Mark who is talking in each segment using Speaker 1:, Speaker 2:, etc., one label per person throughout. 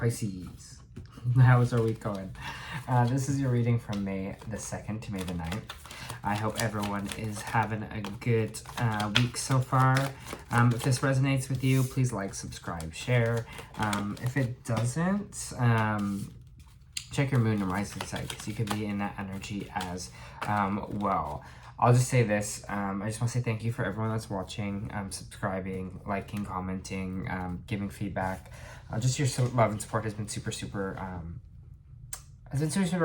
Speaker 1: Pisces. How's our week going? This is your reading from May the 2nd to May the 9th. I hope everyone is having a good week so far. If this resonates with you, please like, subscribe, share. If it doesn't, check your moon and rising sign because you could be in that energy as well. I'll just say this. I just want to say thank you for everyone that's watching, subscribing, liking, commenting, giving feedback. Just your love and support has been super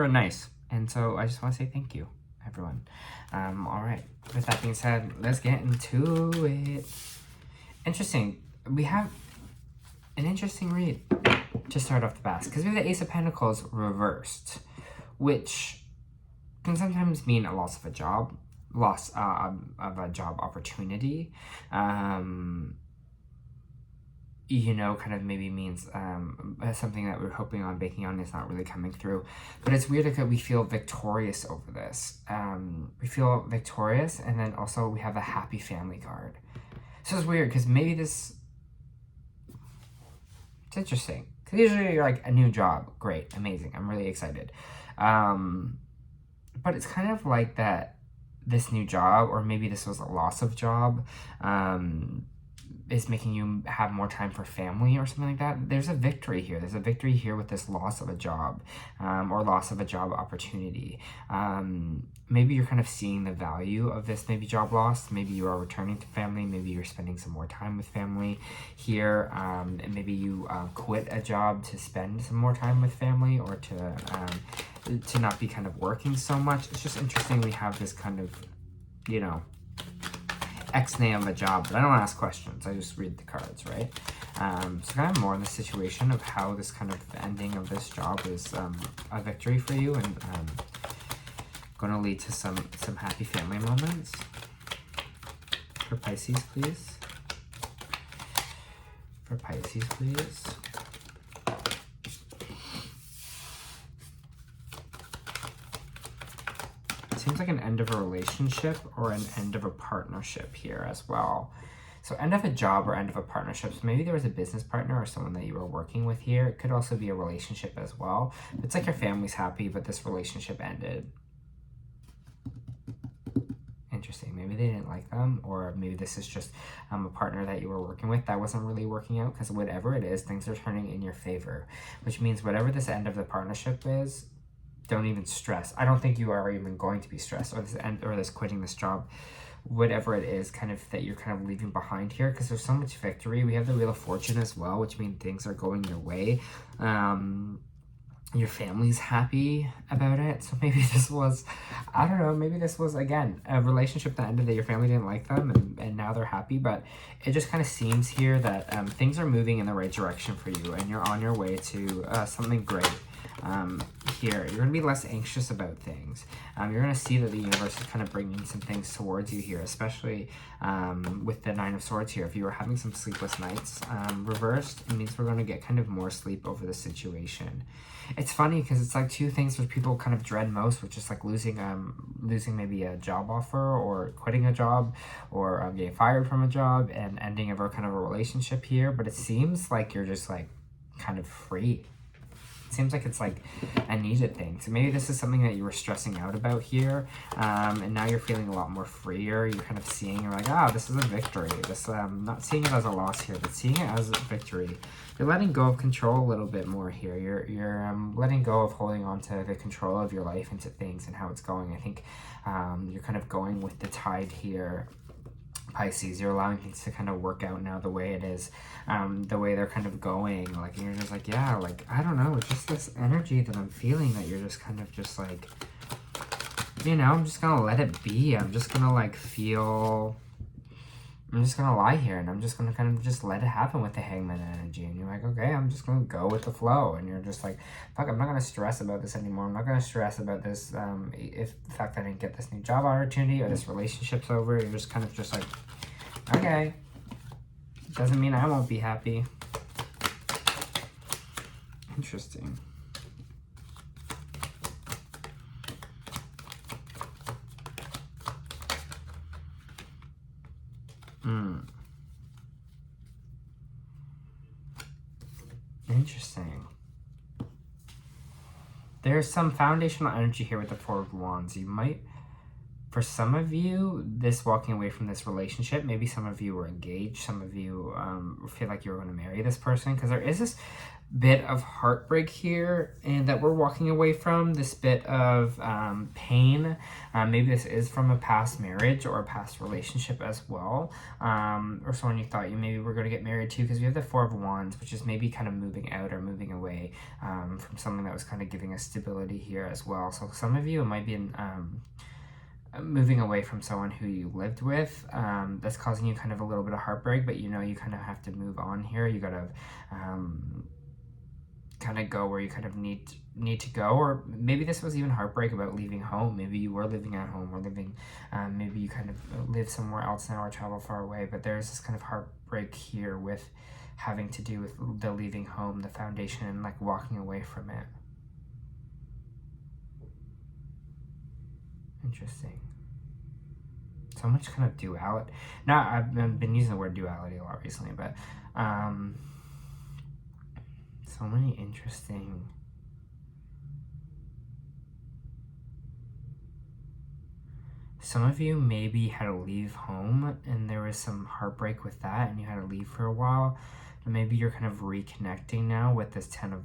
Speaker 1: nice. And so I just want to say thank you, everyone. All right. With that being said, let's get into it. Interesting. We have an interesting read to start off the bat because we have the Ace of Pentacles reversed, which can sometimes mean a loss of a job, loss of a job opportunity. You know, kind of maybe means something that we're hoping on, banking on is not really coming through. But it's weird that we feel victorious over this. We feel victorious, and then also we have a happy family card. So it's weird because maybe this... It's interesting. Because usually you're like, a new job, great, amazing, I'm really excited. But it's kind of like that this new job, or maybe this was a loss of job, is making you have more time for family or something like that. There's a victory here. There's a victory here with this loss of a job, or loss of a job opportunity. Maybe you're kind of seeing the value of this maybe job loss. Maybe you are returning to family. Maybe you're spending some more time with family here. And maybe you quit a job to spend some more time with family, or to not be kind of working so much. It's just interesting we have this kind of, you know, ex-nay of a job, but I don't ask questions. I just read the cards, right? So kind of more in the situation of how this kind of ending of this job is a victory for you, and going to lead to some happy family moments. For Pisces, please. For Pisces, please. Seems like an end of a relationship or an end of a partnership here as well. So end of a job or end of a partnership. So maybe there was a business partner or someone that you were working with here. It could also be a relationship as well. It's like your family's happy, but this relationship ended. Interesting. Maybe they didn't like them, or maybe this is just a partner that you were working with that wasn't really working out, because whatever it is, things are turning in your favor, which means whatever this end of the partnership is, don't even stress. I don't think you are even going to be stressed, or this end, or this quitting this job, whatever it is, kind of that you're kind of leaving behind here, because there's so much victory. We have the Wheel of Fortune as well, which means things are going your way. Your family's happy about it. So maybe this was, I don't know, maybe this was, again, a relationship that ended that your family didn't like them, and now they're happy. But it just kind of seems here that things are moving in the right direction for you, and you're on your way to something great. Here you're gonna be less anxious about things. You're gonna see that the universe is kind of bringing some things towards you here, especially with the Nine of Swords here. If you were having some sleepless nights reversed, it means we're going to get kind of more sleep over the situation. It's funny because it's like two things which people kind of dread most, which is like losing maybe a job offer, or quitting a job, or getting fired from a job, and ending of a kind of a relationship here. But it seems like you're just like kind of free. It seems like it's like a needed thing. So maybe this is something that you were stressing out about here, and now you're feeling a lot more freer. You're kind of seeing, you're like, oh, this is a victory. This not seeing it as a loss here, but seeing it as a victory. You're letting go of control a little bit more here. You're letting go of holding on to the control of your life and to things and how it's going. I think you're kind of going with the tide here, Pisces. You're allowing things to kind of work out now the way it is, the way they're kind of going. Like, and you're just like, yeah, like, I don't know, it's just this energy that I'm feeling that you're just kind of just like, you know, I'm just gonna let it be. I'm just gonna like feel, I'm just gonna lie here, and I'm just gonna kind of just let it happen with the Hangman energy. And you're like, okay, I'm just gonna go with the flow. And you're just like, fuck, I'm not gonna stress about this anymore. I'm not gonna stress about this, if the fact that I didn't get this new job opportunity, or this relationship's over. You're just kind of just like, okay, doesn't mean I won't be happy. Interesting. Interesting. There's some foundational energy here with the Four of Wands. You might, for some of you, this walking away from this relationship, maybe some of you were engaged, some of you feel like you're going to marry this person, because there is this bit of heartbreak here and that we're walking away from, this bit of pain. Maybe this is from a past marriage or a past relationship as well, or someone you thought you maybe were going to get married to, because we have the Four of Wands, which is maybe kind of moving out or moving away from something that was kind of giving us stability here as well. So some of you, it might be moving away from someone who you lived with, that's causing you kind of a little bit of heartbreak, but you know you kind of have to move on here. You gotta kind of go where you kind of need to go. Or maybe this was even heartbreak about leaving home. Maybe you were living at home or living, maybe you kind of live somewhere else now or travel far away, but there's this kind of heartbreak here with having to do with the leaving home, the foundation, and like walking away from it. Interesting. So much kind of duality. Now, I've been using the word duality a lot recently, but so many interesting. Some of you maybe had to leave home and there was some heartbreak with that and you had to leave for a while. And maybe you're kind of reconnecting now with this Ten of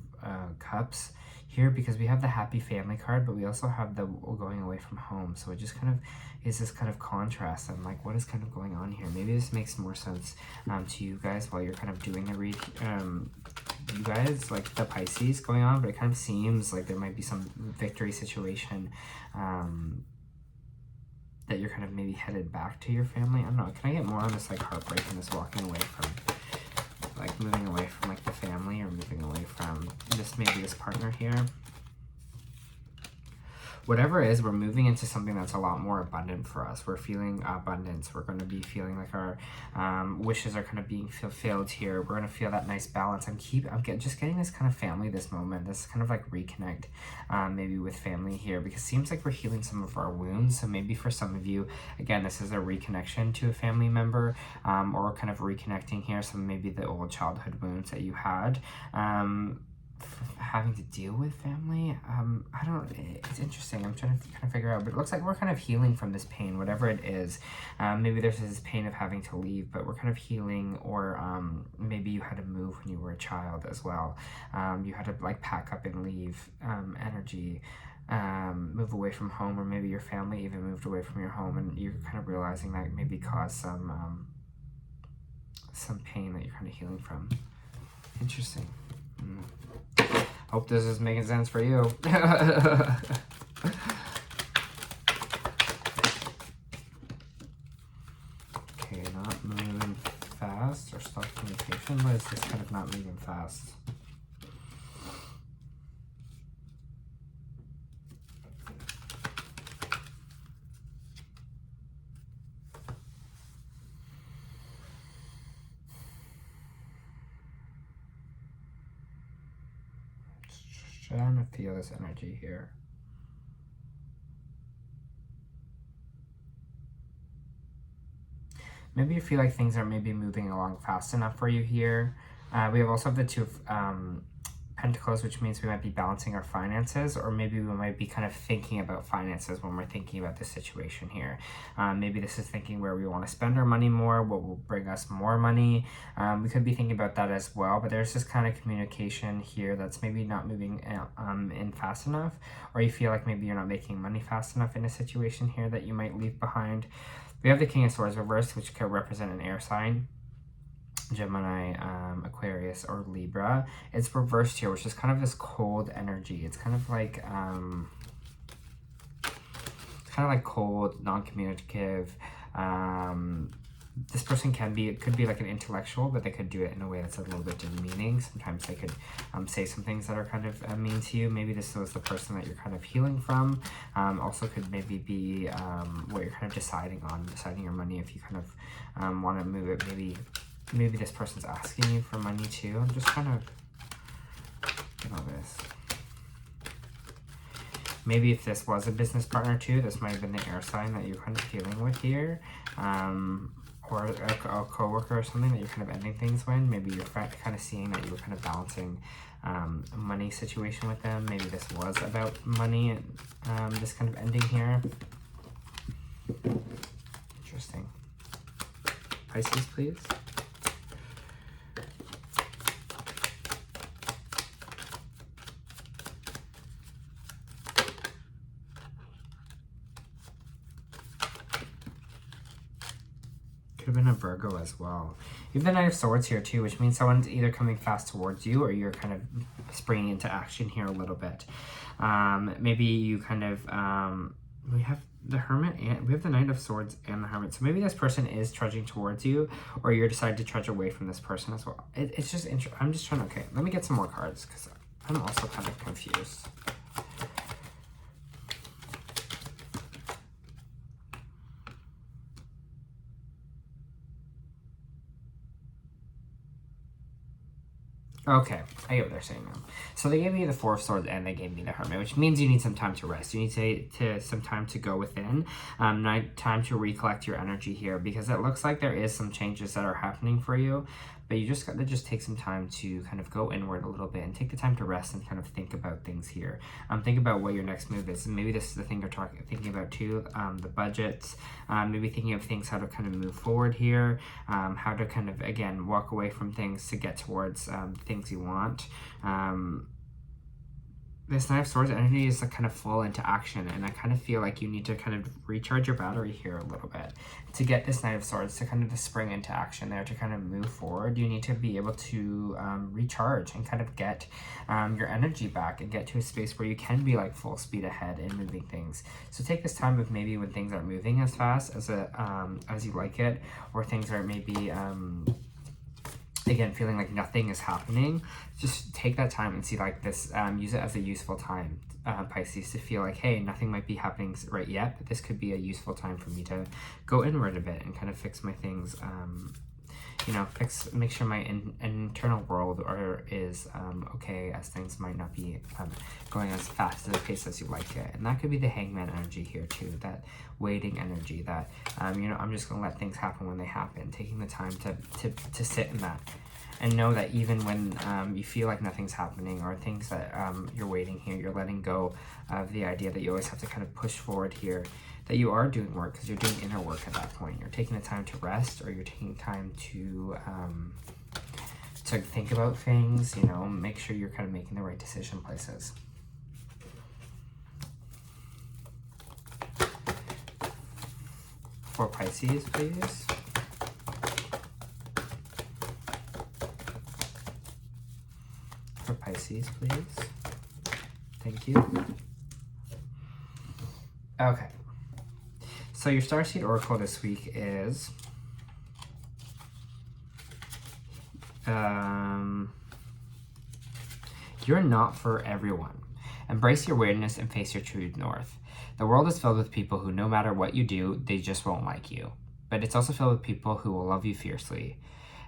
Speaker 1: Cups here, because we have the happy family card, but we also have the going away from home. So it just kind of is this kind of contrast. I'm like, what is kind of going on here? Maybe this makes more sense to you guys while you're kind of doing the read. You guys, like the Pisces going on, but it kind of seems like there might be some victory situation that you're kind of maybe headed back to your family. I don't know. Can I get more on this like heartbreak and this walking away from, like moving away from like the family, or moving away from this, maybe this partner here? Whatever it is, we're moving into something that's a lot more abundant for us. We're feeling abundance. We're going to be feeling like our wishes are kind of being fulfilled here. We're going to feel that nice balance. I'm just getting this kind of family, this moment, this kind of like reconnect maybe with family here, because it seems like we're healing some of our wounds. So maybe for some of you, again, this is a reconnection to a family member, or kind of reconnecting here. So maybe the old childhood wounds that you had. Having to deal with family, it's interesting. I'm trying to kind of figure out, but it looks like we're kind of healing from this pain, whatever it is. Maybe there's this pain of having to leave, but we're kind of healing. Or maybe you had to move when you were a child as well. You had to like pack up and leave energy, move away from home, or maybe your family even moved away from your home, and you're kind of realizing that maybe caused some pain that you're kind of healing from. Interesting. Hope this is making sense for you. Okay, not moving fast or stop communication. Why is this kind of not moving fast? Trying to feel this energy here. Maybe you feel like things are maybe moving along fast enough for you here. We also have the Two of Pentacles, which means we might be balancing our finances, or maybe we might be kind of thinking about finances when we're thinking about this situation here. Maybe this is thinking where we want to spend our money more, what will bring us more money. We could be thinking about that as well, but there's this kind of communication here that's maybe not moving in fast enough, or you feel like maybe you're not making money fast enough in a situation here that you might leave behind. We have the King of Swords reversed, which could represent an air sign. Gemini, Aquarius, or Libra. It's reversed here, which is kind of this cold energy. It's kind of like cold, non-communicative. This person could be like an intellectual, but they could do it in a way that's a little bit demeaning. Sometimes they could say some things that are kind of mean to you. Maybe this was the person that you're kind of healing from. Also could maybe be what you're kind of deciding your money, if you kind of want to move it. Maybe this person's asking you for money too. I'm just kind of get all this. Maybe if this was a business partner too, this might have been the air sign that you're kind of dealing with here. or a coworker or something that you're kind of ending things with. Maybe you're kind of seeing that you were kind of balancing a money situation with them. Maybe this was about money and this kind of ending here. Interesting. Pisces, please. Could have been a Virgo as well. You have the Knight of Swords here too, which means someone's either coming fast towards you or you're kind of springing into action here a little bit. Maybe you kind of, we have the Hermit and we have the Knight of Swords and the Hermit. So maybe this person is trudging towards you or you're deciding to trudge away from this person as well. It's just interesting. I'm just trying to, okay, let me get some more cards because I'm also kind of confused. Okay, I get what they're saying now. So they gave me the Four of Swords and they gave me the Hermit, which means you need some time to rest. You need some time to go within, time to recollect your energy here, because it looks like there is some changes that are happening for you, but you just got to take some time to kind of go inward a little bit and take the time to rest and kind of think about things here. Think about what your next move is. And maybe this is the thing you're thinking about too, the budgets, maybe thinking of things, how to kind of move forward here, how to kind of, again, walk away from things to get towards things you want. This Knight of Swords energy is kind of full into action, and I kind of feel like you need to kind of recharge your battery here a little bit to get this Knight of Swords to kind of spring into action there, to kind of move forward. You need to be able to recharge and kind of get your energy back and get to a space where you can be like full speed ahead in moving things. So take this time with maybe when things aren't moving as fast as you like it, or things are maybe again, feeling like nothing is happening. Just take that time and see like this, use it as a useful time, Pisces, to feel like, hey, nothing might be happening right yet, but this could be a useful time for me to go inward a bit and kind of fix my things, you know, make sure my internal world is okay, as things might not be going as fast at a pace as you like it. And that could be the Hangman energy here too, that waiting energy, that you know, I'm just gonna let things happen when they happen, taking the time to sit in that and know that even when you feel like nothing's happening, or things that you're waiting here, you're letting go of the idea that you always have to kind of push forward here, that you are doing work, because you're doing inner work at that point. You're taking the time to rest, or you're taking time to think about things, you know, make sure you're kind of making the right decision places. For Pisces, please. For Pisces, please. Thank you. Okay. So your Starseed Oracle this week is you're not for everyone. Embrace your weirdness and face your true north. The world is filled with people who, no matter what you do, they just won't like you. But it's also filled with people who will love you fiercely.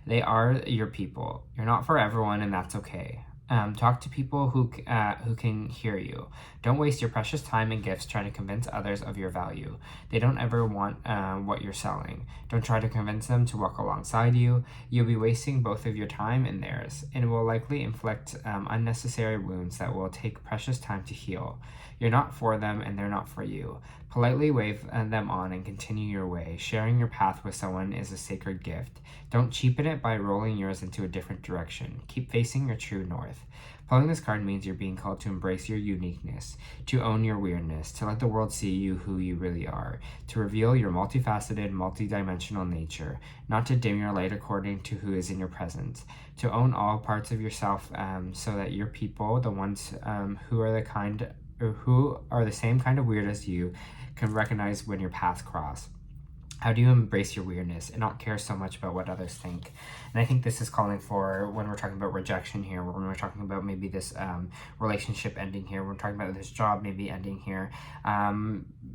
Speaker 1: They are your people. You're not for everyone, and that's okay. Talk to people who can hear you. Don't waste your precious time and gifts trying to convince others of your value. They don't ever want what you're selling. Don't try to convince them to walk alongside you. You'll be wasting both of your time and theirs, and it will likely inflict unnecessary wounds that will take precious time to heal. You're not for them, and they're not for you. Politely wave them on and continue your way. Sharing your path with someone is a sacred gift. Don't cheapen it by rolling yours into a different direction. Keep facing your true north. Pulling this card means you're being called to embrace your uniqueness, to own your weirdness, to let the world see you who you really are, to reveal your multifaceted, multidimensional nature, not to dim your light according to who is in your presence, to own all parts of yourself, so that your people, the ones who are the same kind of weird as you, can recognize when your paths cross. How do you embrace your weirdness and not care so much about what others think? And I think this is calling for, when we're talking about rejection here, when we're talking about maybe this relationship ending here, we're talking about this job maybe ending here,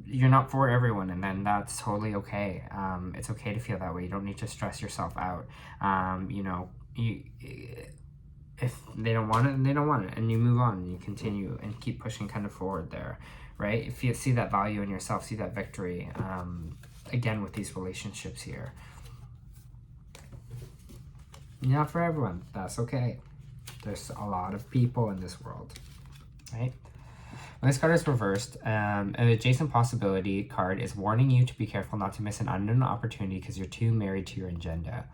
Speaker 1: you're not for everyone, and then that's totally okay. It's okay to feel that way. You don't need to stress yourself out. You know, if they don't want it, then they don't want it, and you move on and you continue and keep pushing kind of forward there, right? If you see that value in yourself, see that victory, again with these relationships here. Not for everyone. That's okay. There's a lot of people in this world, right? When this card is reversed, an adjacent possibility card is warning you to be careful not to miss an unknown opportunity because you're too married to your agenda.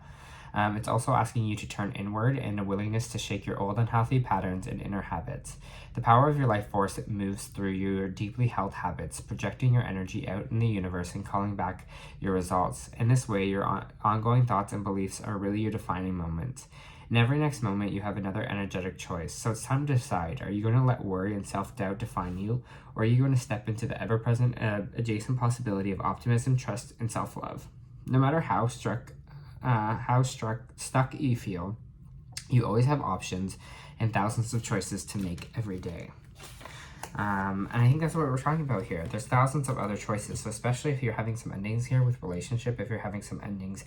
Speaker 1: It's also asking you to turn inward in a willingness to shake your old unhealthy patterns and inner habits. The power of your life force moves through your deeply held habits, projecting your energy out in the universe and calling back your results. In this way, your ongoing thoughts and beliefs are really your defining moments. In every next moment, you have another energetic choice. So it's time to decide, are you going to let worry and self-doubt define you, or are you going to step into the ever-present adjacent possibility of optimism, trust, and self-love? No matter how stuck you feel, you always have options and thousands of choices to make every day. And I think that's what we're talking about here. There's thousands of other choices, so especially if you're having some endings here with relationship, if you're having some endings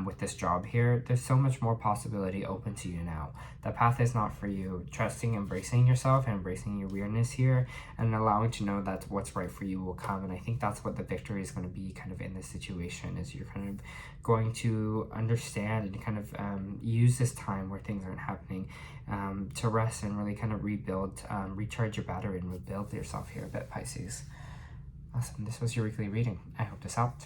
Speaker 1: with this job here, there's so much more possibility open to you now. The path is not for you. Trusting, embracing yourself, and embracing your weirdness here, and allowing to know that what's right for you will come. And I think that's what the victory is going to be kind of in this situation, is you're kind of going to understand and kind of use this time where things aren't happening to rest and really kind of rebuild, recharge your battery and rebuild yourself here a bit, Pisces. Awesome. This was your weekly reading. I hope this helped.